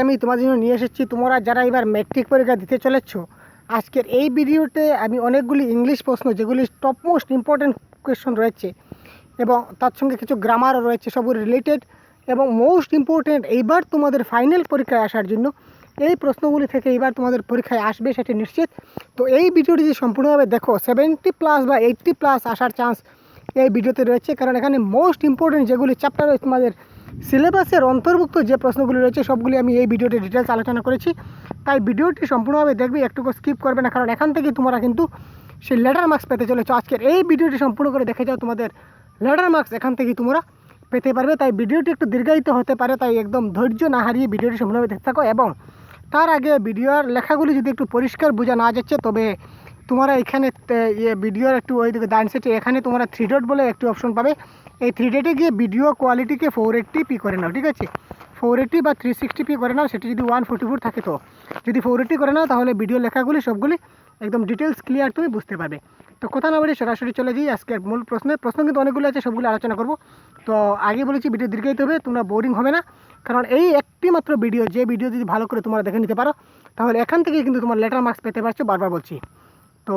আমি তোমাদের জন্য নিয়ে এসেছি তোমরা যারা এবার ম্যাট্রিক পরীক্ষা দিতে চলেছ। আজকের এই ভিডিওতে আমি অনেকগুলি ইংলিশ প্রশ্ন যেগুলি টপ মোস্ট ইম্পর্ট্যান্ট কোয়েশ্চন রয়েছে এবং তার সঙ্গে কিছু গ্রামারও রয়েছে, সবগুলো রিলেটেড এবং মোস্ট ইম্পর্ট্যান্ট এইবার তোমাদের ফাইনাল পরীক্ষায় আসার জন্য এই প্রশ্নগুলি থেকে এইবার তোমাদের পরীক্ষায় আসবে সেটি নিশ্চিত। তো এই ভিডিওটি যদি সম্পূর্ণভাবে দেখো 70+ বা 80+ আসার চান্স এই ভিডিওতে রয়েছে, কারণ এখানে মোস্ট ইম্পর্ট্যান্ট যেগুলি চ্যাপ্টার রয়েছে তোমাদের সিলেবাসের অন্তর্ভুক্ত যে প্রশ্নগুলি রয়েছে সবগুলি আমি এই ভিডিওতে ডিটেলস আলোচনা করেছি। তাই ভিডিওটি সম্পূর্ণভাবে দেখবে, একটুকু স্কিপ করবে না, কারণ এখান থেকে তোমরা কিন্তু সেই লেটার মার্কস পেতে চলেছো। আজকের এই ভিডিওটি সম্পূর্ণ করে দেখে যাও, তোমাদের লেটার মার্কস এখান থেকে তোমরা পেতে পারবে। তাই ভিডিওটি একটু দীর্ঘায়িত হতে পারে, তাই একদম ধৈর্য না হারিয়ে ভিডিওটি সম্পূর্ণভাবে দেখতে থাকো। এবং তার আগে ভিডিওর লেখাগুলি যদি একটু পরিষ্কার বোঝা না যাচ্ছে, তবে তোমরা এখানে ভিডিওর একটু ওই দিকে ডান সাইডে এখানে তোমরা 3 ডট বলে একটি অপশন পাবে। এই 3 ডটে গিয়ে ভিডিও কোয়ালিটিকে 480p করে নাও, ঠিক আছে? 480 বা 360p করে নাও। সেটি যদি 144 থাকে, তো যদি 480 করে নাও তাহলে ভিডিও লেখাগুলি সবগুলি একদম ডিটেলস ক্লিয়ার তুমি বুঝতে পারবে। তো কথা না বলে সরাসরি চলে যাই আজকের মূল প্রশ্ন কিন্তু অনেকগুলো আছে, সবগুলো আলোচনা করব। তো আগে বলেছি ভিডিও দীর্ঘায়িত হবে, তোমরা বোরিং হবে না, কারণ এই একটি মাত্র ভিডিও, যে ভিডিও যদি ভালো করে তোমরা দেখে নিতে পারো তাহলে এখান থেকে কিন্তু তোমার লেটার মার্কস পেতে পারছো, বারবার বলছি। তো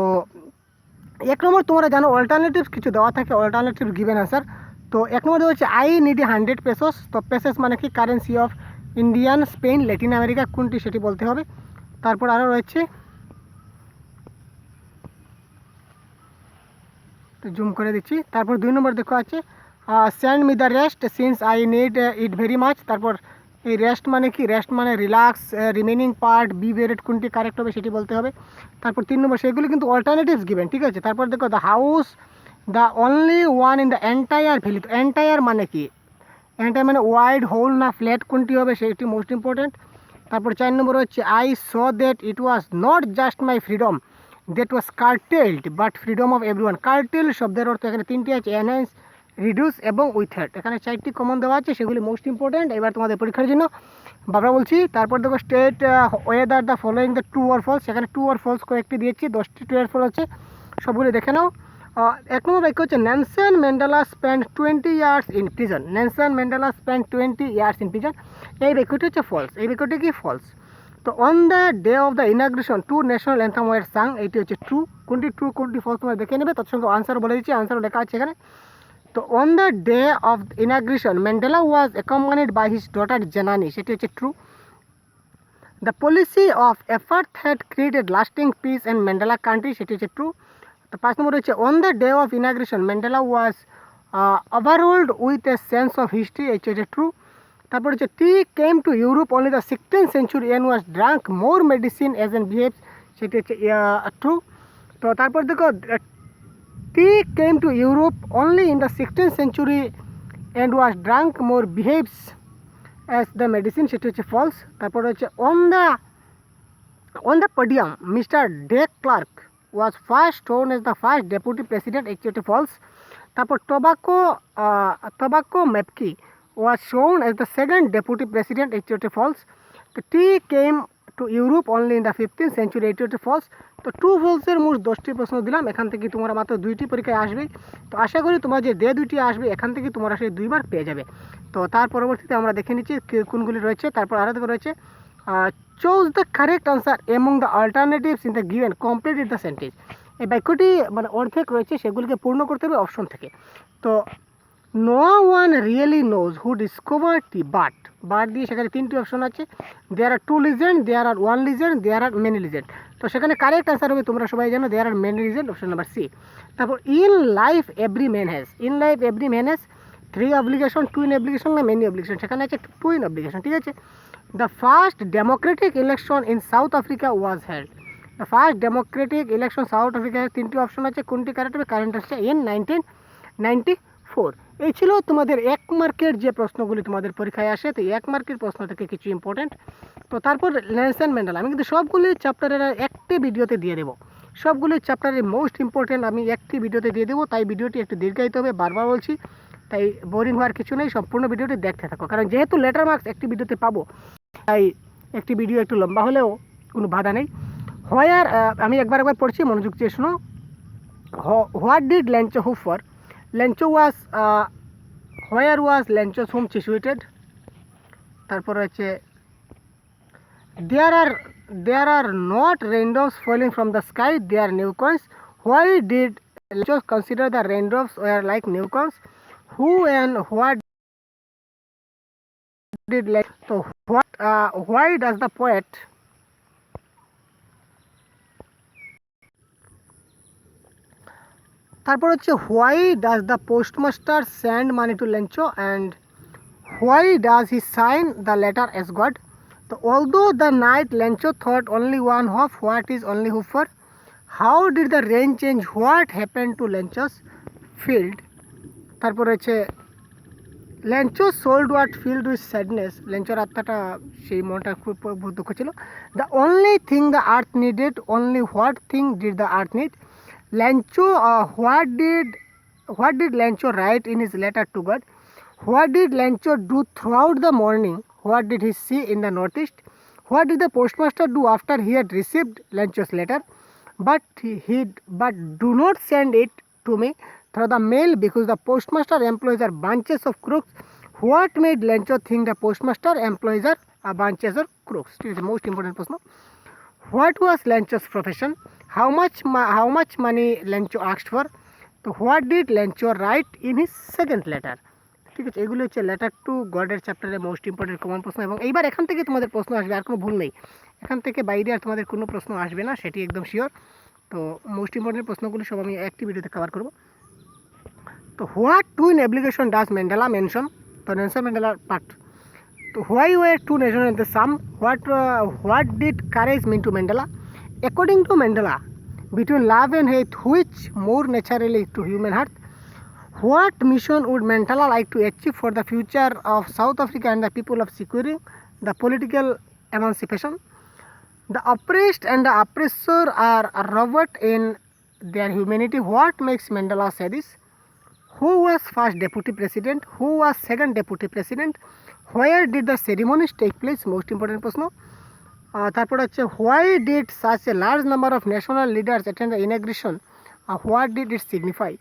1 নম্বর তোমরা জানো অল্টারনেটিভস কিছু দেওয়া থাকে, অল্টারনেটিভ গিভেন আনসার। তো 1 নম্বর দেওয়া হচ্ছে আই নিড 100 পেসোস। তো পেসোস মানে কি? Currency of Indian, Spain, Latin America, কোনটি সেটি বলতে হবে। তারপর আরও রয়েছে, জুম করে দিচ্ছি। তারপর 2 নম্বর দেখো আছে send me the rest since I need it very much. তারপর এই রেস্ট মানে কি? রেস্ট মানে রিল্যাক্স, রিমেনিং পার্ট, বি ভেরিড কোনটি কারেক্ট হবে সেটি বলতে হবে। তারপর 3 নম্বর সেগুলি কিন্তু অল্টারনেটিভস গিভেন, ঠিক আছে? তারপর দেখো the house the only one in the entire valley. তো এন্টায়ার মানে কি? এন্টায়ার মানে ওয়াইড, হোল না ফ্ল্যাট কোনটি হবে সেটি মোস্ট ইম্পর্টেন্ট। তারপর 4 নম্বর হচ্ছে I saw that it was not just my freedom that was curtailed but freedom of everyone. Curtail শব্দের অর্থ এখানে 3টি আছে, এনহ্যান্স, রিডিউস এবং উইথহেড। এখানে 4টি কমন দেওয়া আছে, সেগুলি মোস্ট ইম্পর্টেন্ট এবার তোমাদের পরীক্ষার জন্য, বাবা বলছি। তারপর দেখো state whether the following the true or false. সেখানে ট্রু অর ফলস কয়েকটি দিয়েছি, 10টি ট্রু অর ফলস আছে, সবগুলি দেখে নাও। 1 নম্বর বাক্য হচ্ছে Nelson Mandela spend 20 years in prison. Nelson Mandela spend 20 years in prison, এই বাক্যটি হচ্ছে ফলস। এই বাক্যটি কি? ফলস। তো on the day of the inauguration 2 national anthem were sung, এইটি হচ্ছে ট্রু। কোনটি ট্রু কোনটি ফলস তোমরা দেখে নেবে, তার সঙ্গে আনসার বলে দিচ্ছি, আনসারও লেখা আছে এখানে। তো on the day of inauguration Mandela was accompanied by his daughter Zenani, সেটি হচ্ছে true. The policy of apartheid had created lasting peace and Mandela country, সেটি হচ্ছে ট্রু। তো 5 নম্বর হচ্ছে on the day of inauguration Mandela was overwhelmed with a sense of history, এটি হচ্ছে true. তারপর হচ্ছে tea came to Europe only the 16th century and was drank more medicine as and behaves, সেটি হচ্ছে true. তো তারপর দেখো tea came to Europe only in the 16th century and was drunk more behaves as the medicine, সেটি হচ্ছে false. তারপর হচ্ছে on the podium Mr. De Klerk was first shown as the first deputy president, এটি হচ্ছে false. তারপর tobacco ম্যাপকি was shown as the second deputy president, এটি হচ্ছে false. তো tea came to Europe only in the 15th century, এটি হচ্ছে false. তো true ফলসের মোট 10টি প্রশ্ন দিলাম, এখান থেকে তোমরা মাত্র 2টি পরীক্ষায় আসবে। তো আশা করি তোমার যে 2টি আসবে এখান থেকে তোমরা সেই 2বার পেয়ে যাবে। তো তার পরবর্তীতে আমরা দেখে নিচ্ছি কোনগুলি রয়েছে। তারপর আরও দেখো রয়েছে choose the correct answer among the alternatives in the given, complete the sentence. এই বাক্যটি মানে অর্ধেক রয়েছে, সেগুলিকে পূর্ণ করতে হবে অপশন থেকে। তো no one really knows who discover tea, but দিয়ে সেখানে 3টি অপশন আছে। There are 2 legend, there are 1 legend, there are many legend. তো সেখানে কারেক্ট আনসার হবে, তোমরা সবাই জানো, there are many legend, option number C. তারপর in life every man has, in life every man has 3 obligation, 2 in obligation না many obligation, সেখানে আছে 2 ইন অব্লিগেশন, ঠিক আছে। The first Democratic election in south Africa was held. The first Democratic election south আফ্রিকায় 3টি option আছে, কোনটি correct হবে? কারেন্ট আসছে ইন 1994। এই ছিল তোমাদের 1 মার্কের যে প্রশ্নগুলি তোমাদের পরীক্ষায় আসে। তো 1 মার্কের প্রশ্ন থেকে কিছু ইম্পর্টেন্ট। তো তারপর নেলসন ম্যান্ডেলা আমি কিন্তু সবগুলি চ্যাপ্টারের একটি ভিডিওতে দিয়ে দেবো, সবগুলি চ্যাপ্টারের মোস্ট ইম্পর্টেন্ট আমি একটি ভিডিওতে দিয়ে দেবো। তাই ভিডিওটি একটু দীর্ঘায়িত হবে, বারবার বলছি, তাই বোরিং হওয়ার কিছু নেই, সম্পূর্ণ ভিডিওটি দেখতে থাকো, কারণ যেহেতু লেটার মার্কস একটি ভিডিওতে পাবো তাই একটি ভিডিও একটু লম্বা হলেও কোনো বাধা নেই। হোয়ার আমি একবার পড়ছি, মনোযোগ দিয়ে শোনো। What did Lencho hope for? Lencho was where was Lencho's home situated? তারপর হচ্ছে there are not raindrops falling from the sky, they are unicorns. Why did Lencho consider the raindrops were like unicorns? Who and what did so why does the poet তারপর হচ্ছে why does the postmaster send money to Lencho and why does he sign the letter as God? So although the night Lencho thought only one hope, what is only hope for? How did the rain change what happened to Lencho's field? তারপর হচ্ছে Lencho sold what field with sadness, ল্যাঞ্চোর আত্মাটা সেই মনটা খুব দুঃখ ছিল। The only thing the earth needed, only what thing did the earth need? Lencho what did Lencho write in his letter to God? What did Lencho do throughout the morning? What did he see in the north east? What did the postmaster do after he had received Lencho's letter but do not send it to me through the mail because the postmaster employees are bunches of crooks? What made Lencho think the postmaster employees are bunches of crooks? It is the most important question. What was Lencho's profession? How much money Lencho asked for? So what did Lencho write in his second letter? ঠিক আছে, এগুলো হচ্ছে letter to গডের চ্যাপ্টারের most important common প্রশ্ন। এবং এইবার এখান থেকে তোমাদের প্রশ্ন আসবে, আর কোনো ভুল নেই, এখান থেকে বাইরে আর তোমাদের কোনো প্রশ্ন আসবে না, সেটি একদম শিওর। তো মোস্ট ইম্পর্টেন্ট প্রশ্নগুলো সব আমি একটি ভিডিওতে কভার করব। তো what twin application does Mandela mention? তো নেলসন ম্যান্ডেলার পার্ট। তো why were two nation in the sum? What did courage mean to Mandela? According to Mandela, between love and hate, which more naturally to human heart? What mission would Mandela like to achieve for the future of South Africa and the people of securing the political emancipation? The oppressed and the oppressor are robot in their humanity. What makes Mandela say this? Who was first deputy president? Who was second deputy president? Where did the ceremonies take place? Most important প্রশ্ন। তারপর হচ্ছে why did such a large number of national leaders attend the inauguration? What did it signify?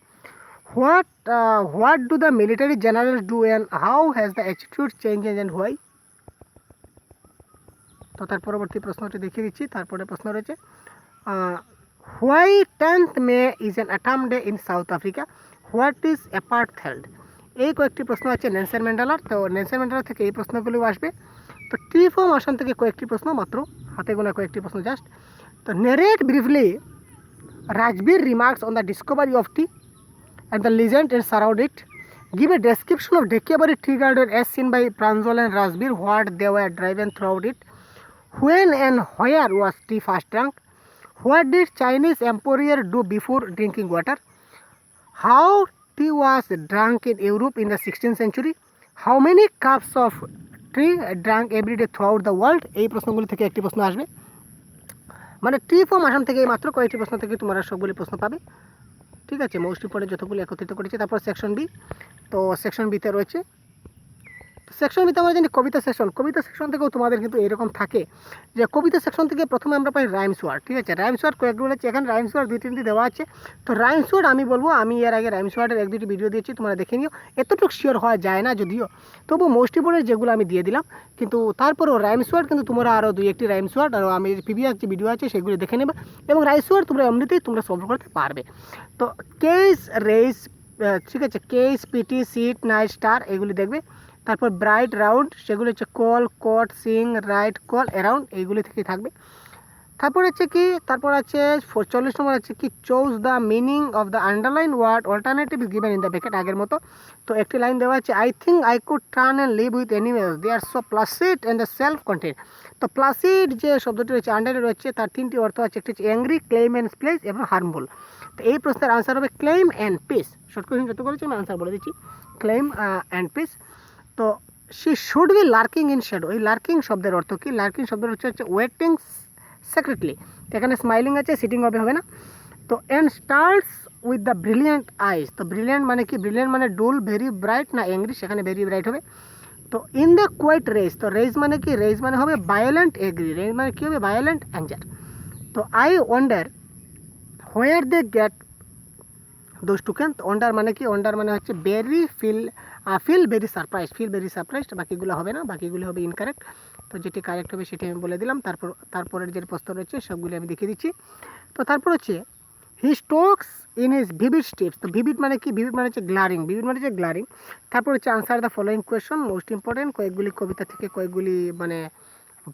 What do the military generals do and how has the attitude changed and why? তো তার পরবর্তী প্রশ্নটি দেখিয়ে দিচ্ছি। তারপরে প্রশ্ন রয়েছে why 10th May is an atom day in South Africa? What is apartheid? এই কয়েকটি প্রশ্ন আছে নেলসন ম্যান্ডেলার। তো নেলসন ম্যান্ডেলার থেকে এই প্রশ্নগুলো আসবে। তো টি ফর্ম আসন থেকে কয়েকটি প্রশ্ন, মাত্র হাতে গোনা কয়েকটি প্রশ্ন জাস্ট। তো narrate briefly Rajbir remarks on the discovery of tea and the legend and surround it. Give a description of Dekiabari tea garden as seen by Pranjal and Rajbir, what they were driven throughout it. When and where was tea first drunk? What did Chinese emperor do before drinking water? How tea was drunk in Europe in the 16th century? How many cups of tea drank every day throughout the world? এই প্রশ্নগুলি থেকে একটি প্রশ্ন আসবে। মানে টি form Assam থেকে মাত্র কয়েকটি প্রশ্ন থেকে তোমরা সবগুলি প্রশ্ন পাবে। ঠিক আছে, মোস্ট ইম্পর্টেন্ট যতগুলো একত্রিত করেছি। তারপর সেকশন বি। তো সেকশন বিতে রয়েছে, সেকশন বিতে আমরা জানি কবিতা সেকশন। কবিতা সেকশন থেকেও তোমাদের কিন্তু এরকম থাকে যে কবিতা সেকশন থেকে প্রথমে আমরা পাই রাইমস ওয়ার্ড। ঠিক আছে, রাইমস ওয়ার্ড কয়েকগুলো আছে, এখানে রাইমস ওয়ার্ড 2-3টি দেওয়া আছে। তো রাইমস ওয়ার্ড আমি বলবো, আমি এর আগে রাইমস ওয়ার্ডের 1-2টি ভিডিও দিয়েছি, তোমরা দেখে নিও। এতটুকু শিওর হওয়া যায় না যদিও, তবু মোস্ট ইম্পর্টেন্ট যেগুলো আমি দিয়ে দিলাম। কিন্তু তারপরেও রাইমস ওয়ার্ড কিন্তু তোমরা আরও 2-1টি রাইমস ওয়ার্ড আর আমি প্রিভিয়াস যে ভিডিও আছে সেগুলো দেখে নেবে, এবং রাইমস ওয়ার্ড তোমরা এমনিতেই তোমরা সলভ করতে পারবে। তো কেস রেস, ঠিক আছে, case PT seat night star এগুলি দেখবে। তারপর ব্রাইট রাউন্ড, সেগুলো হচ্ছে call cut sing right call around, এইগুলি থেকে থাকবে। তারপর হচ্ছে কি, তারপর আছে 40 নম্বর আছে কি choose the meaning of the underline word alternative is given in the bracket, আগের মতো। তো একটি লাইন দেওয়া আছে I think I could turn and live with animals they are so placid and the self content. তো placid যে শব্দটি রয়েছে আন্ডারে রয়েছে, তার 3টি অর্থ আছে, একটি হচ্ছে অ্যাংরি, ক্লেম অ্যান্ড প্লেস এবং হার্মফুল। তো এই প্রশ্নের আনসার হবে calm and peace. Short question যত করেছি আমি আনসার বলে দিচ্ছি, ক্লেম অ্যান্ড পিস। তো she should be lurking in shadow, এই লার্কিং শব্দের অর্থ কি? লার্কিং শব্দের অর্থ হচ্ছে ওয়েটিং সেক্রেটলি। তো এখানে স্মাইলিং আছে, সিটিং হবে না। তো and starts with the brilliant eyes. তো ব্রিলিয়েন্ট মানে কি? ব্রিলিয়েন্ট মানে ডুল, ভেরি ব্রাইট না অ্যাংরি, সেখানে ভেরি ব্রাইট হবে। তো ইন দ্য কোয়েট রেজ, তো রেজ মানে কি? রেজ মানে হবে ভায়োলেন্ট এগ্রি, রেজ মানে কি হবে? Violent anger. তো I wonder where they get those tokens. Wonder মানে কি? ওয়ান্ডার মানে হচ্ছে very feel very surprise, feel very surprised, বাকিগুলো হবে না, বাকিগুলো হবে ইনকারেক্ট। তো তো যেটি কারেক্ট হবে সেটি আমি বলে দিলাম। তারপরের যে প্রশ্ন রয়েছে সবগুলি আমি দেখিয়ে দিচ্ছি। তো তারপর হচ্ছে he stalks in his vivid steps. তো ভিভিড মানে কি? ভিভিড মানে হচ্ছে গ্লারিং, ভিভিড মানে হচ্ছে গ্লারিং। তারপর হচ্ছে answer the following question, most important কয়েকগুলি কবিতা থেকে কয়েকগুলি মানে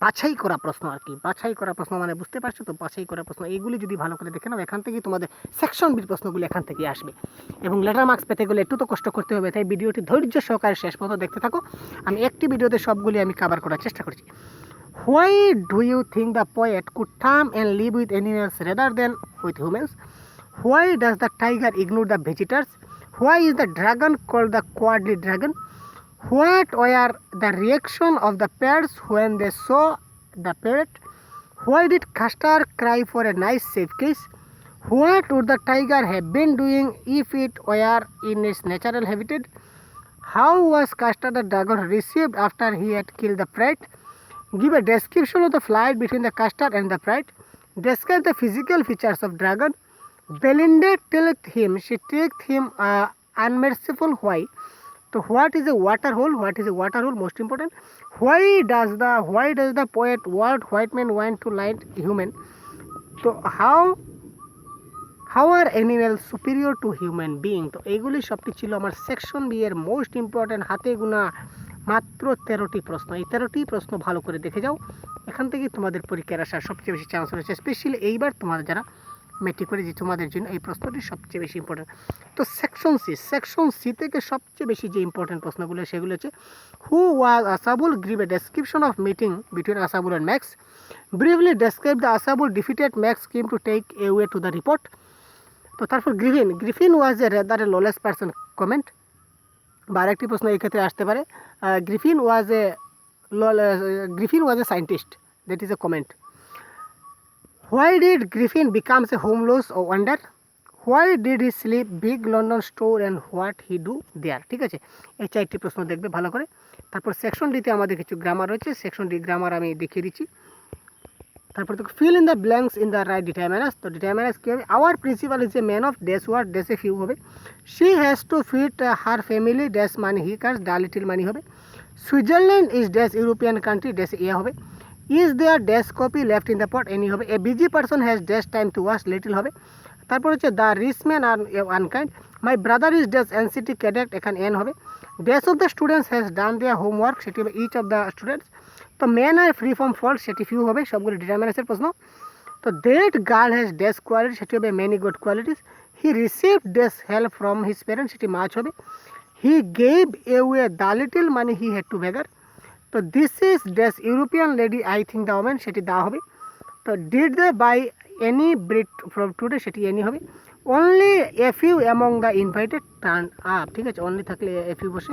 বাছাই করা প্রশ্ন আর কি। বাছাই করা প্রশ্ন মানে বুঝতে পারছো তো, বাছাই করা প্রশ্ন এইগুলি যদি ভালো করে দেখে নাও এখান থেকে তোমাদের সেকশন বির প্রশ্নগুলি এখান থেকে আসবে। এবং লেটার মার্কস পেতে গেলে একটু তো কষ্ট করতে হবে, তাই ভিডিওটি ধৈর্য সহকারে শেষ পর্যন্ত দেখতে থাকো। আমি একটি ভিডিওতে সবগুলি আমি কভার করার চেষ্টা করছি। Why do you think the poet could tame and live with animals rather than with humans? Why does the tiger ignore the visitors? Why is the dragon called the cowardly dragon? What were the reaction of the parrots when they saw the parrot? Why did Castor cry for a nice safe case? What would the tiger have been doing if it were in its natural habitat? How was Castor the dragon received after he had killed the parrot? Give a description of the flight between the castor and the pride. Describe the physical features of dragon. Belinda told him she tricked him unmerciful. Why? So what is a water hole? What is a water hole? Most important. Why does the poet want white men want to light human? So how are animals superior to human being? তো এইগুলি সবটি ছিল আমার section B এর most important হাতে গোনা মাত্র 13টি প্রশ্ন। এই 13টি প্রশ্ন ভালো করে দেখে যাও, এখান থেকে তোমাদের পরীক্ষার আসার সবচেয়ে বেশি চান্স রয়েছে। স্পেশালি এইবার তোমাদের যারা মেট্রিক করে যে তোমাদের জন্য এই প্রশ্নটি সবচেয়ে বেশি ইম্পর্টেন্ট। তো সেকশন সি থেকে সবচেয়ে বেশি যে ইম্পর্টেন্ট প্রশ্নগুলো সেগুলো হচ্ছে who was Asabul, give a description of meeting between Asabul and Max, briefly describe the Asabul defeated Max came to take away to the report. তো তারপর Griffin was a rather a lawless person comment, বা আরেকটি প্রশ্ন এই ক্ষেত্রে আসতে পারে Griffin was a scientist, that is a comment. Why did Griffin becomes a homeless uh wanderer? Why did he sleep big London store and what he do দেয়ার? ঠিক আছে, এই 4টি প্রশ্ন দেখবে ভালো করে। তারপর সেকশন ডিতে আমাদের কিছু গ্রামার রয়েছে, সেকশন ডি গ্রামার আমি দেখিয়ে দিচ্ছি। তারপর তো fill in the blanks in the right determiners. তো ডিটারমিনাস কী হবে? Our principal is a man of dash word dash a few হবে। She has to fit her family dash money he cares the little money হবে। Switzerland is dash European country dash a হবে। Is there dash coffee left in the pot any হবে। A busy person has dash time to watch little হবে। তারপর হচ্ছে the rich man are unkind. My brother is dash NCC cadet, এখানে an হবে। Dash of the students has done their homework, সেটি হবে each of the students. তো man are free from fault, সেটি few হবে। সবগুলো ডিটারমিনাসের প্রশ্ন। তো that girl has dash quality, সেটি হবে many good qualities. He received dash help from his parents, সেটি মাছ হবে। He gave away the little money he had to beggar. তো this is dash European lady I think the woman, সেটি the হবে। তো did they buy any bread from today, সেটি any হবে। Only a few among the invited turn up, ঠিক আছে, only থাকলে a few বসে।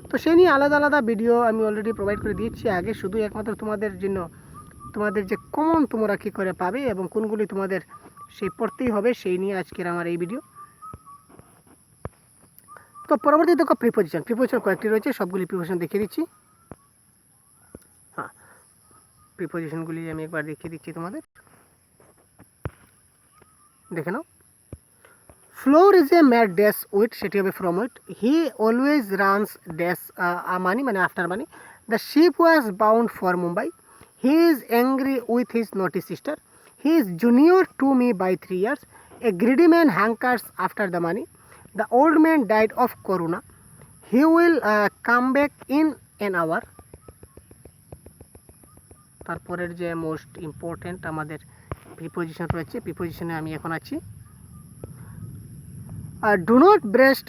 তো সেই নিয়ে আলাদা আলাদা ভিডিও আমি অলরেডি প্রোভাইড করে দিয়েছি আগে, শুধু একমাত্র তোমাদের জন্য তোমাদের যে কমন তোমরা কী করে পাবে এবং কোনগুলি তোমাদের সেই পড়তেই হবে সেই নিয়ে আজকের আমার এই ভিডিও। তো পরবর্তী দেখো প্রিপোজিশন কয়েকটি রয়েছে, সবগুলি প্রিপোজিশন দেখিয়ে দিচ্ছি। হ্যাঁ, প্রিপোজিশনগুলি আমি একবার দেখিয়ে দিচ্ছি তোমাদের, দেখে নাও। Floor is a mad dash with, সেটি হবে from with. He always runs dash money মানে after money. The ship was bound for Mumbai. He is angry with his naughty sister. He is junior to me by 3 years. A greedy man hankers after the money. The old man died of corona. He will come back in an hour. তারপরের যে most important আমাদের preposition রয়েছে, প্রিপোজিশনে আমি এখন আছি। Do not boast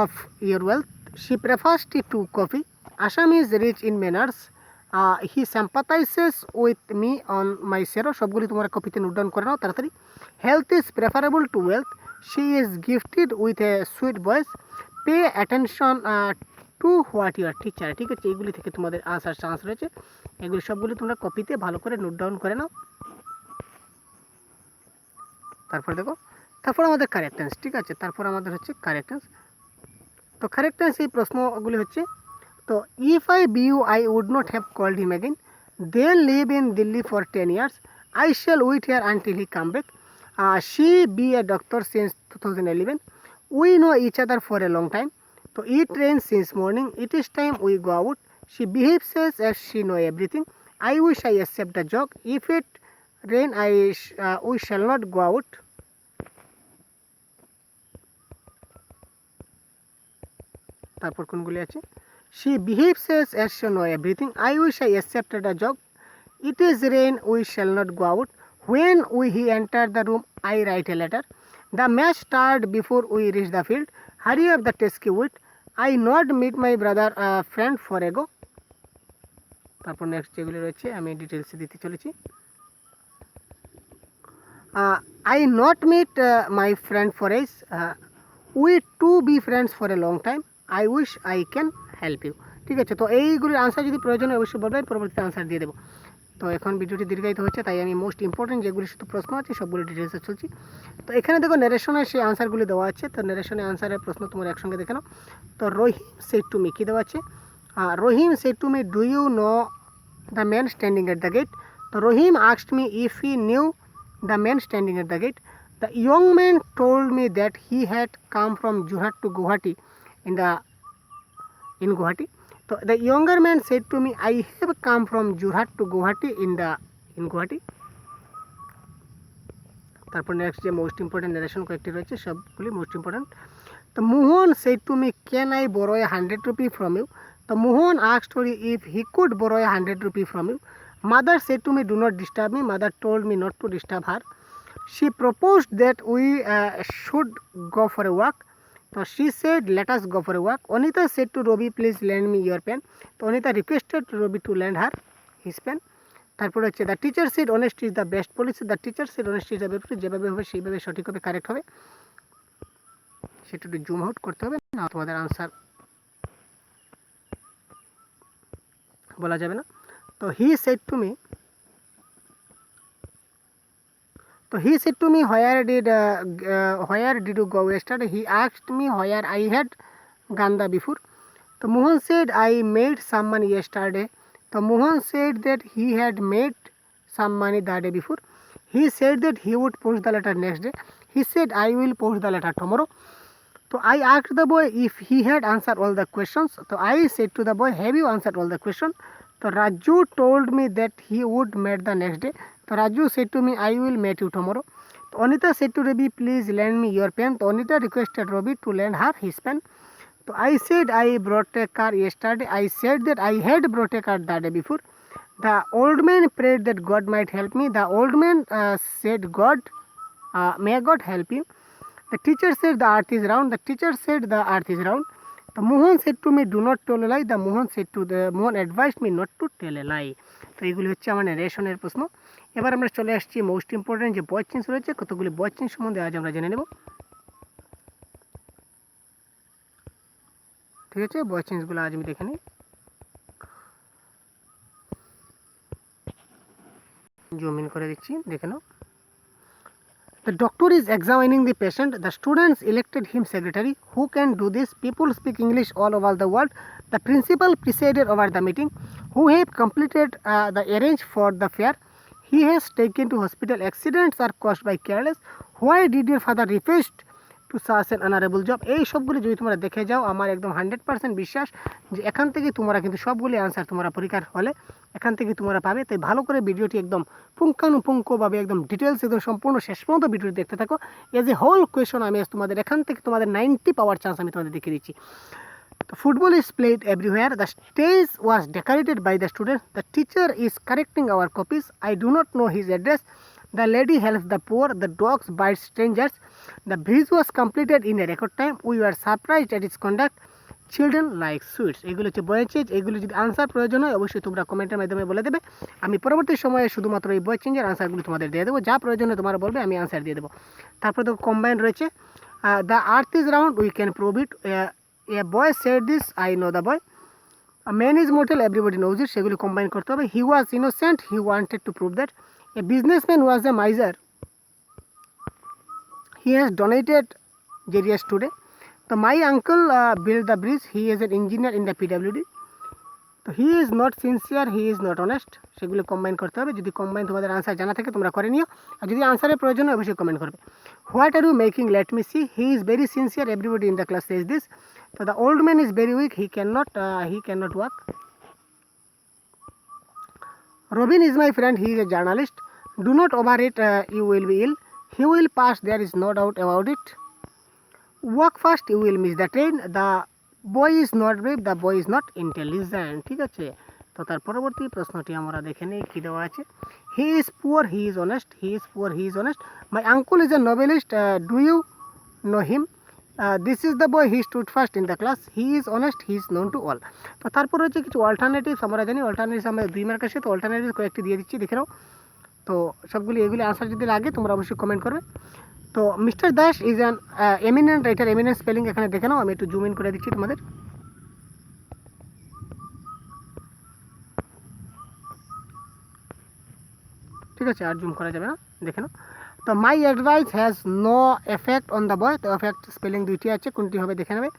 of your wealth. She prefers tea to coffee. Assam is rich in manners. He sympathizes with me on my sorrow. সবগুলি তোমরা কপিতে নোট ডাউন করে নাও তাড়াতাড়ি। Health is preferable to wealth. She is gifted with a sweet voice. Pay attention to what your teacher. ঠিক আছে, এইগুলি থেকে তোমাদের আসার চান্স রয়েছে। এগুলি সবগুলি তোমরা কপিতে ভালো করে নোট ডাউন করে নাও। তারপর দেখো, তারপর আমাদের কারেক্টেন্স, ঠিক আছে, তারপর আমাদের হচ্ছে কারেক্টেন্স। তো কারেক্টেন্স এই প্রশ্নগুলি হচ্ছে, তো if I be you I would not have called him again. They live in Delhi for 10 years. I shall wait here until he come back. She be a doctor since 2011. We know each other for a long time. তো it rain since morning. It is time we go out. She behaves as she know everything. I wish I accept the joke. If it rain, we shall not go out. তারপর কোনগুলি আছে? She behaves as she know everything. I wish I accepted a joke. It is rain, we shall not go out. When he entered the room, I write a letter. The match started before we reached the field. Hurry up the test wait. I not meet my brother friend for ago. তারপর next যেগুলি রয়েছে আমি ডিটেলসে দিতে চলেছি। I not meet my friend for ages. We two be friends for a long time. I wish I can help you. ঠিক আছে, তো এইগুলির আনসার যদি প্রয়োজন হয় অবশ্যই বলবেন, পরবর্তীতে আনসার দিয়ে দেবো। তো এখন ভিডিওটি দীর্ঘায়িত হচ্ছে, তাই আমি মোস্ট ইম্পর্টেন্ট যেগুলি শুধু প্রশ্ন আছে সবগুলো ডিটেলসে চলছি। তো এখানে দেখো ন্যারেশনের সেই আনসারগুলি দেওয়া আছে। তো ন্যারেশনের আনসারের প্রশ্ন তোমার একসঙ্গে দেখে নাও। তো রহিম সেড টু মি, কী দেওয়া আছে? Rahim said to me, do you know the man standing at the gate? তো Rahim asked me if he knew the man standing at the gate. The young man told me that he had come from Jorhat to Guwahati in Guwahati. So the younger man said to me, I have come from Jorhat to Guwahati in Guwahati. তারপর next যে most important narration কয়েকটি রয়েছে সবগুলি most important. তো Mohan said to me, can I borrow 100 rupee from you? তো মোহন asked her if he could borrow 100 rupee from you. Mother said to me, do not disturb me. Mother told me not to disturb her. She proposed that we should go for a walk. So she said, let us go for a walk. Anita said to Robi, please lend me your pen. So Anita requested Robi to lend her his pen. তারপর হচ্ছে the teacher said honesty is the best policy. The teacher said honesty is the best policy. যেভাবে হবে সেইভাবে সঠিক হবে, correct হবে, সেটা একটু জুম আউট করতে হবে, না তোমাদের আনসার বলা যাবে না। তো he said to me, where did you go yesterday? He asked me where I had gone the before. So Mohan said, I made some money yesterday. So Mohan said that he had made some money the day before. He said that he would post the letter next day. He said, I will post the letter tomorrow. So I asked the boy if he had answered all the questions. So I said to the boy, have you answered all the questions? So Raju told me that he would meet the next day. So Raju said to me, I will meet you tomorrow. So Anita said to Robi, please lend me your pen. So Anita requested Robi to lend her his pen. So I said, I brought a car yesterday. I said that I had brought a car the day before. The old man prayed that God might help me. The old man said, may God help you. The teacher said, the earth is round. The teacher said, the earth is round. The Mohan said to me, do not tell a lie. The Mohan advised me not to tell a lie. তো এইগুলি হচ্ছে আমার ন্যারেশনের প্রশ্ন। এবার আমরা চলে আসছি most important যে বয়েজ চেঞ্জ রয়েছে, কতগুলি বয়েজ চেঞ্জ সম্বন্ধে আজ আমরা জেনে নেব। ঠিক আছে, বয়েজ চেঞ্জগুলো আজ আমি দেখে নিই। জুম ইন করে দিচ্ছি, দেখে নাও। The doctor is examining the patient. The students elected him secretary. Who can do this? People speak English all over the world. The principal presided over the meeting. Who have completed the arrange for the fair? He has taken to hospital. Accidents are caused by careless. Why did your father refused to such an honorable job? এই সবগুলি যদি তোমরা দেখে যাও, আমার একদম 100% বিশ্বাস যে এখান থেকে তোমরা কিন্তু সবগুলি আনসার তোমরা পরীক্ষার হলে এখান থেকে তোমরা পাবে। তাই ভালো করে ভিডিওটি একদম পুঙ্খানুপুঙ্খভাবে একদম ডিটেলস একদম সম্পূর্ণ শেষ পর্যন্ত ভিডিওটি দেখতে থাকো। এজ এ হোল কোয়েশন আমি তোমাদের এখান থেকে তোমাদের 90 পাওয়ার চান্স আমি তোমাদের দেখিয়ে দিচ্ছি। The football is played everywhere. The stage was decorated by the students. The teacher is correcting our copies. I do not know his address. The lady helps the poor. The dogs bite strangers. The bridge was completed in a record time. We were surprised at its conduct. Children like sweets. এগুলো হচ্ছে boys change. এগুলো যদি answer প্রয়োজন হয় অবশ্যই তোমরা কমেন্টের মাধ্যমে বলে দেবে। আমি পরবর্তী সময়ে শুধুমাত্র এই বয়েজ চেঞ্জের আনসারগুলো তোমাদের দিয়ে দেবো। যা প্রয়োজন হয় তোমরা বলবে, আমি আনসার দিয়ে দেবো। তারপর তো কম্বাইন রয়েছে। The earth is round, we can prove it. A boy said this, I know the boy. A man is mortal, everybody knows it. সেগুলি কম্বাইন করতে হবে। He was innocent, he wanted to prove that. A businessman was a miser. He has donated Jarius today. So my uncle built the bridge. He is an engineer in the PWD. So he is not sincere, he is not honest. সেগুলো combine করতে হবে। যদি combine তোমাদের answer জানা থাকে তোমরা করে নিও, আর যদি আনসারের প্রয়োজন হয় অবশ্যই কমেন্ট করবে। What are you making? Let me see. He is very sincere. Everybody in the class says this. So the old man is very weak. He cannot walk. Robin is my friend, he is a journalist. Do not overeat, you will be ill. He will pass, there is no doubt about it. Walk fast, you will miss the train. The boy is not brave, the boy is not intelligent. ঠিক আছে, তো তার পরবর্তী প্রশ্নটি আমরা দেখে নিই কী দেওয়া আছে। He is poor, he is honest, he is poor, he is honest. My uncle is a novelist, do you know him? This is the boy, he stood first in the class, he is honest, he is known to all. তো তারপর হচ্ছে কিছু alternatives আমরা জানি, alternatives আমরা 2 mark আসে, তো alternatives কয়েকটি দিয়ে দিচ্ছি, দেখে নাও। তো সবগুলি এগুলি আনসার যদি লাগে তোমরা অবশ্যই কমেন্ট করবে। তো mister Das is an eminent writer, eminent spelling এখানে দেখে নাও, আমি একটু জুম ইন করে দিচ্ছি তোমাদের। ঠিক আছে, আর জুম করা যাবে না, দেখে নাও। তো my advice has no effect on the boy, তো এফেক্ট স্পেলিং দুইটি আছে, কোনটি হবে দেখে নেবে।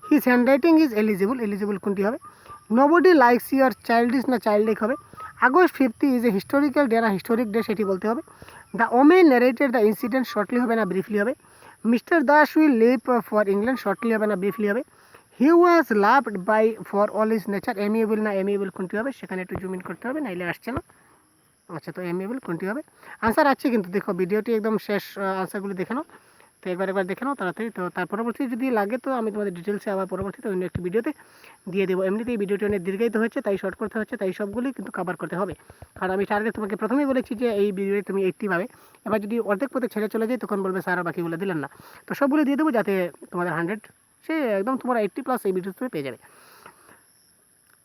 His handwriting is eligible, eligible কোনটি হবে। নোবডি লাইকস ইউর চাইল্ডিশ না চাইল্ডিক হবে। August 50 is a historical day না হিস্টোরিক ডে, সেটি বলতে হবে। The woman narrated the incident, shortly হবে না ব্রিফলি হবে। Mister Das will leave for England, shortly হবে না ব্রিফলি হবে। He was loved by for all is nature, amiable না এমিয়েবল কোনটি হবে, সেখানে একটু জুম ইন করতে হবে, নাইলে আসছে না। আচ্ছা, তো এমিয়েবল কোনটি হবে। আনসার আছে কিন্তু, দেখো ভিডিওটি একদম শেষ, আনসারগুলো দেখে নাও। তো একবার দেখে নাও তাড়াতাড়ি। তো তার পরবর্তী যদি লাগে তো আমি তোমাদের ডিটেলসে আবার পরবর্তীতে অন্য একটি ভিডিওতে দিয়ে দেবো। এমনিতেই ভিডিওটি অনেক দীর্ঘায়িত হচ্ছে, তাই শর্ট করতে হচ্ছে, তাই সবগুলি কিন্তু কভার করতে হবে। কারণ আমি টার্গেট তোমাকে প্রথমেই বলেছি যে এই ভিডিওতে তুমি 80 পাবে। এবার যদি অর্ধেক পথে ছেড়ে চলে যায় তখন বলবে স্যার বাকিগুলো দিলেন না। তো সবগুলো দিয়ে দেবো যাতে তোমাদের 100 সে একদম তোমরা 80+ এই ভিডিওতে পেয়ে যাবে।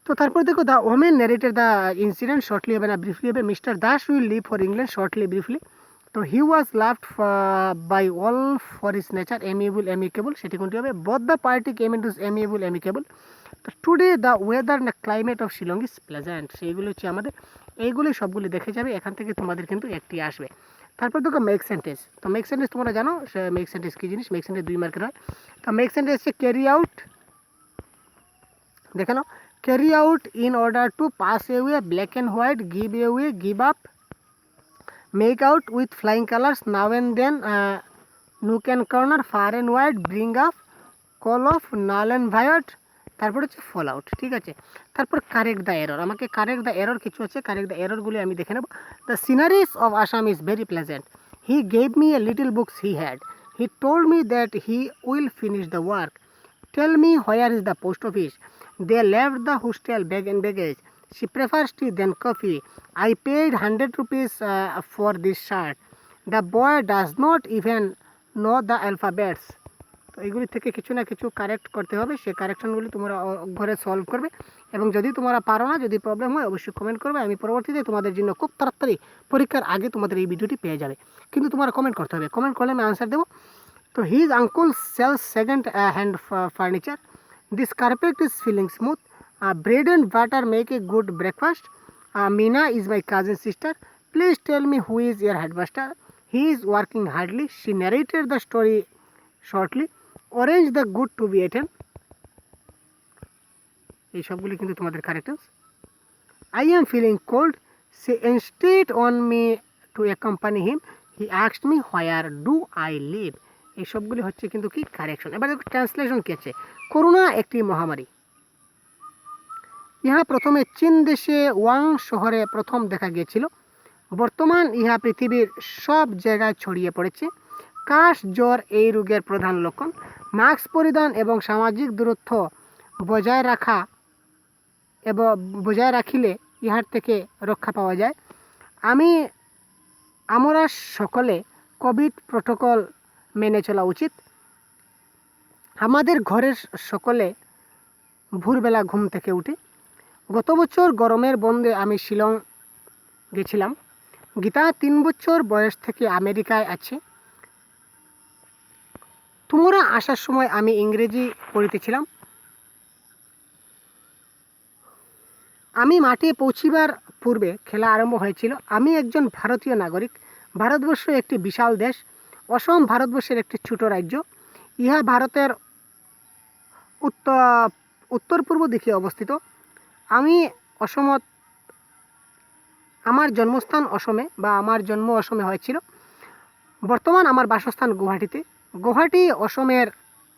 তো তারপর দেখো, the woman narrated the incident, shortly হবে না ব্রিফলি হবে। Mister Das will leave for England, shortly briefly. তো he was loved by all for his nature, amiable amicable, সেটি কোনটি হবে। Both the party came in to amiable amicable. তো today the weather না climate of Shillong is pleasant, সেইগুলো হচ্ছে আমাদের, এইগুলি সবগুলি দেখে যাবে, এখান থেকে তোমাদের কিন্তু একটি আসবে। তারপর দেখো মেক সেন্টেন্স। তো মেক সেন্টেন্স তোমরা জানো মেক সেন্টেন্স কী জিনিস, মেক সেন্টেন্স 2 মার্কের হয়। তো মেক সেন্টেন্স হচ্ছে ক্যারি আউট, দেখে নাও। Carry out in order to pass away, black and white, give away, give up, make out with flying colors, now and then, nook and corner, far and wide, bring up, call off, null and void, তারপর হচ্ছে fall out. ঠিক আছে, তারপর correct the error, আমাকে correct the error কিছু আছে, correct the এররগুলি আমি দেখে নেব। The sceneries of Assam is very pleasant, he gave me a little books he had, he told me that he will finish the work, tell me where is the post office, they left the hostel bag and baggage, she prefers tea than coffee, I paid 100 rupees for this shirt, the boy does not even know the alphabets। তো এইগুলি থেকে কিছু না কিছু correct করতে হবে, সেই কারেকশনগুলি তোমরা ঘরে সলভ করবে, এবং যদি তোমরা পারো না, যদি প্রবলেম হয় অবশ্যই কমেন্ট করবে, আমি পরবর্তীতে তোমাদের জন্য খুব তাড়াতাড়ি পরীক্ষার আগে তোমাদের এই ভিডিওটি পেয়ে যাবে, কিন্তু তোমরা কমেন্ট করতে হবে, কমেন্ট করলে আমি আনসার দেবো। তো his uncle sells second hand furniture, this carpet is feeling smooth, bread and butter make a good breakfast, Meena is my cousin sister, please tell me who is your headmaster, he is working hardly, she narrated the story shortly, orange the good to be eaten, এই সবগুলি কিন্তু তোমাদের কারেক্টার্স। I am feeling cold, she insisted on me to accompany him, he asked me where do I live, এই সবগুলি হচ্ছে কিন্তু কি correction. এবার দেখো ট্রান্সলেশন কী আছে। করোনা একটি মহামারী, ইহা প্রথমে চীন দেশে ওয়াং শহরে প্রথম দেখা গিয়েছিল, বর্তমান ইহা পৃথিবীর সব জায়গায় ছড়িয়ে পড়েছে। কাশ জ্বর এই রোগের প্রধান লক্ষণ, মাস্ক পরিধান এবং সামাজিক দূরত্ব বজায় রাখিলে ইহার থেকে রক্ষা পাওয়া যায়। আমরা সকলে কোভিড প্রোটোকল মেনে চলা উচিত, আমাদের ঘরের সকলে ভোরবেলা ঘুম থেকে উঠে। গত বছর গরমের বন্ধে আমি শিলং গেছিলাম, গীতা 3 বছর বয়স থেকে আমেরিকায় আছে, তোমরা আসার সময় আমি ইংরেজি পড়িতেছিলাম, আমি মাঠে পৌঁছিবার পূর্বে খেলা আরম্ভ হয়েছিল, আমি একজন ভারতীয় নাগরিক, ভারতবর্ষ একটি বিশাল দেশ, অসম ভারতবর্ষের একটি ছোট রাজ্য, ইহা ভারতের উত্তর পূর্ব দিকে অবস্থিত, আমার জন্মস্থান অসমে বা আমার জন্ম অসমে হয়েছিল, বর্তমান আমার বাসস্থান গুয়াহাটিতে, গুয়াহাটি অসমের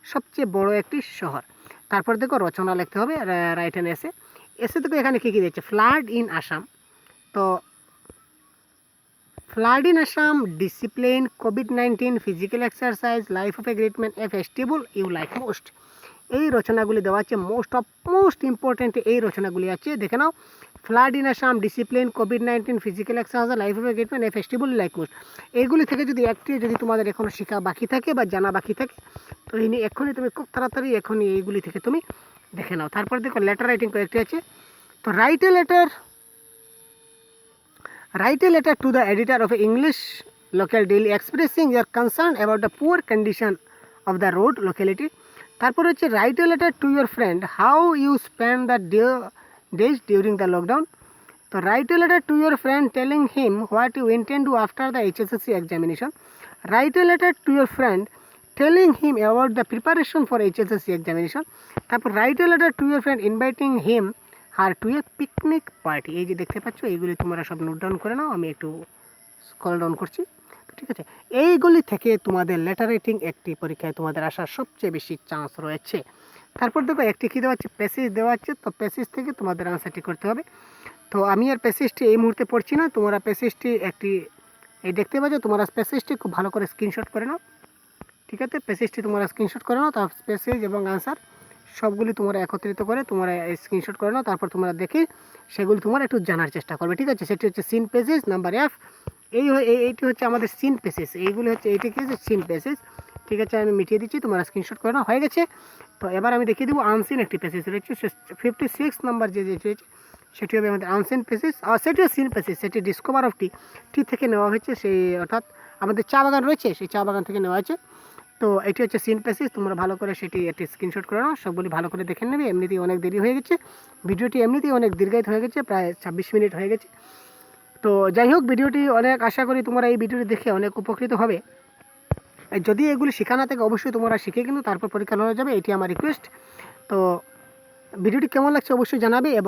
সবচেয়ে বড় একটি শহর। তারপর দেখো রচনা লিখতে হবে, রাইট অ্যান এসে। এসে দেখো এখানে কী কী দিচ্ছে, ফ্লাড ইন আসাম, তো ফ্লাড ইন আসাম, ডিসিপ্লিন, কোভিড-19, physical exercise, life of a great man, a festival you like most. এই রচনাগুলি দেওয়া আছে, মোস্ট ইম্পর্টেন্ট এই রচনাগুলি আছে, দেখে নাও। ফ্লাড ইন আসাম, ডিসিপ্লিন, কোভিড-19, physical exercise, life of a great man, a festival like most. এইগুলি থেকে যদি একটি যদি তোমাদের এখনও শেখা বাকি থাকে বা জানা বাকি থাকে, তো এই নিয়ে এখনই তুমি খুব তাড়াতাড়ি এখনই এইগুলি থেকে তুমি দেখে নাও। তারপর দেখো লেটার রাইটিং কয়েকটি আছে। তো write a letter to the editor of English local daily expressing your concern about the poor condition of the road locality. তারপর হচ্ছে write a letter to your friend how you spend the days during the lockdown. তো write a letter to your friend telling him what you intend to do after the HSSC examination. Write a letter to your friend telling him about the preparation for HSSC examination. তারপর write a letter to your friend inviting him আর to a picnic party. এই যে দেখতে পাচ্ছ এইগুলি তোমরা সব note down করে নাও, আমি একটু স্ক্রল ডাউন করছি। ঠিক আছে, এইগুলি থেকে তোমাদের লেটার রাইটিং একটি পরীক্ষায় তোমাদের আসার সবচেয়ে বেশি চান্স রয়েছে। তারপর দেখো একটি কী দেওয়া আছে, প্যাসেজ দেওয়া আছে। তো প্যাসেজ থেকে তোমাদের আনসারটি করতে হবে। তো আমি আর প্যাসেজটি এই মুহূর্তে পড়ছি না, তোমরা প্যাসেজটি একটি এই দেখতে পাচ্ছ, তোমরা প্যাসেজটি খুব ভালো করে স্ক্রিনশট করে নাও। ঠিক আছে, প্যাসেজটি তোমরা স্ক্রিনশট করে নাও, তার প্যাসেজ এবং আনসার সবগুলি তোমরা একত্রিত করে তোমরা স্ক্রিনশট করে নাও। তারপর তোমরা দেখে সেগুলি তোমরা একটু জানার চেষ্টা করবে। ঠিক আছে, সেটি হচ্ছে সিন পেসেজ নাম্বার এফ। এইটি হচ্ছে আমাদের সিন পেসেজ, এইগুলি হচ্ছে এইটি কি হচ্ছে সিন পেসেজ। ঠিক আছে, আমি মিটিয়ে দিচ্ছি, তোমরা স্ক্রিনশট করে নাও, হয়ে গেছে। তো এবার আমি দেখিয়ে দেবো আনসিন একটি পেসেজ রয়েছে, 56 নম্বর যে রয়েছে সেটি হবে আমাদের আনসিন পেসেজ। আর সেটিও সিন পেসেজ, সেটি ডিসকভার অফ টি থেকে নেওয়া হয়েছে, সেই অর্থাৎ আমাদের চা বাগান রয়েছে সেই চা বাগান থেকে নেওয়া হয়েছে। তো এটি হচ্ছে সিন প্যাসেজ, তোমরা ভালো করে সেটি একটি স্ক্রিনশট করে নাও, সবগুলি ভালো করে দেখে নেবে। এমনিতেই অনেক দেরি হয়ে গেছে, ভিডিওটি এমনিতেই অনেক দীর্ঘায়িত হয়ে গেছে, প্রায় 26 মিনিট হয়ে গেছে। তো যাই হোক, ভিডিওটি অনেক আশা করি তোমরা এই ভিডিওটি দেখে অনেক উপকৃত হবে। যদি এগুলি শেখা না থাকে অবশ্যই তোমরা শিখে কিন্তু তারপর পরীক্ষা নেওয়া যাবে, এটি আমার রিকোয়েস্ট। তো ভিডিওটি কেমন লাগছে অবশ্যই জানাবে।